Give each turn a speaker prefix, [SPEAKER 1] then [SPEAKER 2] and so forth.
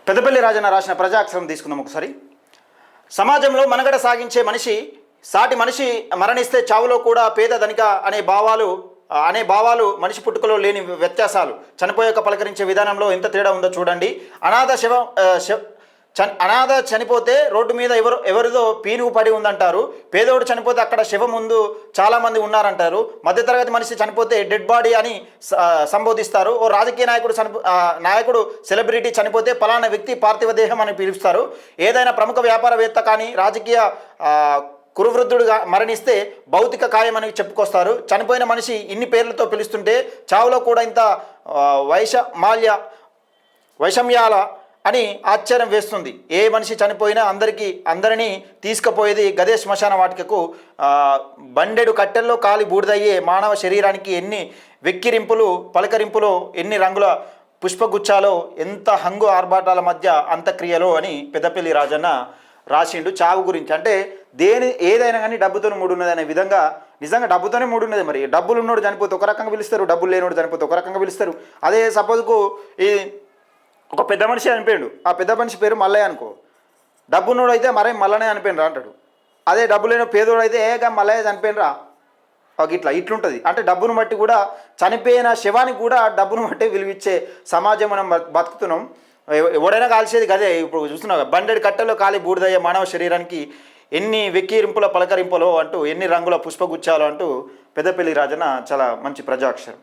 [SPEAKER 1] పెద్దపల్లి రాజన్న రాసిన ప్రజాక్షరం తీసుకుందాం ఒకసారి. సమాజంలో మనుగడ సాగించే మనిషి సాటి మనిషి మరణిస్తే చావులో కూడా పేద ధనిక అనే భావాలు మనిషి పుట్టుకలో లేని వ్యత్యాసాలు. చనిపోయాక పలకరించే విధానంలో ఎంత తేడా ఉందో చూడండి. అనాథ చనిపోతే రోడ్డు మీద ఎవరిదో పీనుగు పడి ఉందంటారు. పేదోడు చనిపోతే అక్కడ శవం ముందు చాలామంది ఉన్నారంటారు. మధ్యతరగతి మనిషి చనిపోతే డెడ్ బాడీ అని సంబోధిస్తారు. ఓ రాజకీయ నాయకుడు సెలబ్రిటీ చనిపోతే పలానా వ్యక్తి పార్థివ దేహం అని పిలుస్తారు. ఏదైనా ప్రముఖ వ్యాపారవేత్త కానీ రాజకీయ కురువృద్ధుడుగా మరణిస్తే భౌతిక కాయమని చెప్పుకొస్తారు. చనిపోయిన మనిషి ఇన్ని పేర్లతో పిలుస్తుంటే చావులో కూడా ఇంత వైషమ్యాల అని ఆశ్చర్యం వేస్తుంది. ఏ మనిషి చనిపోయినా అందరినీ తీసుకుపోయేది గదే శ్మశాన వాటికకు. బండెడు కట్టెల్లో కాలి బూడిదయ్యే మానవ శరీరానికి ఎన్ని వెక్కిరింపులు పలకరింపులో, ఎన్ని రంగుల పుష్పగుచ్చాలో, ఎంత హంగు ఆర్భాటాల మధ్య అంత్యక్రియలో అని పెద్దపల్లి రాజన్న రాసిండు చావు గురించి. అంటే ఏదైనా కానీ డబ్బుతోనే మూడున్నది అనే విధంగా నిజంగా డబ్బుతోనే మూడున్నది. మరి డబ్బులు ఉన్నోడు చనిపోతే ఒక రకంగా పిలుస్తారు, డబ్బులు లేనోడు చనిపోతే ఒక రకంగా పిలుస్తారు. అదే సపోజ్కు ఒక పెద్ద మనిషి చనిపోయాడు, ఆ పెద్ద మనిషి పేరు మల్లయ్య అనుకో, డబ్బున్నోడు అయితే మరే మల్లనే చనిపోయినరా అంటాడు. అదే డబ్బు లేని పేదోడు అయితే ఏగా మల్లయ్య చనిపోయినరా ఒక ఇట్లుంటుంది. అంటే డబ్బును బట్టి కూడా చనిపోయిన శవానికి కూడా డబ్బును బట్టి విలువిచ్చే సమాజం మనం బతుకుతున్నాం. ఎవడైనా కాల్చేది గదే. ఇప్పుడు చూస్తున్నావు, బండెడు కట్టెలో కాలి బూడిదయ్యే మానవ శరీరానికి ఎన్ని వెక్కిరింపుల పలకరింపులో అంటూ, ఎన్ని రంగుల పుష్పగుచ్చాలు అంటూ పెద్దపల్లి రాజన్న చాలా మంచి ప్రజాక్షరం.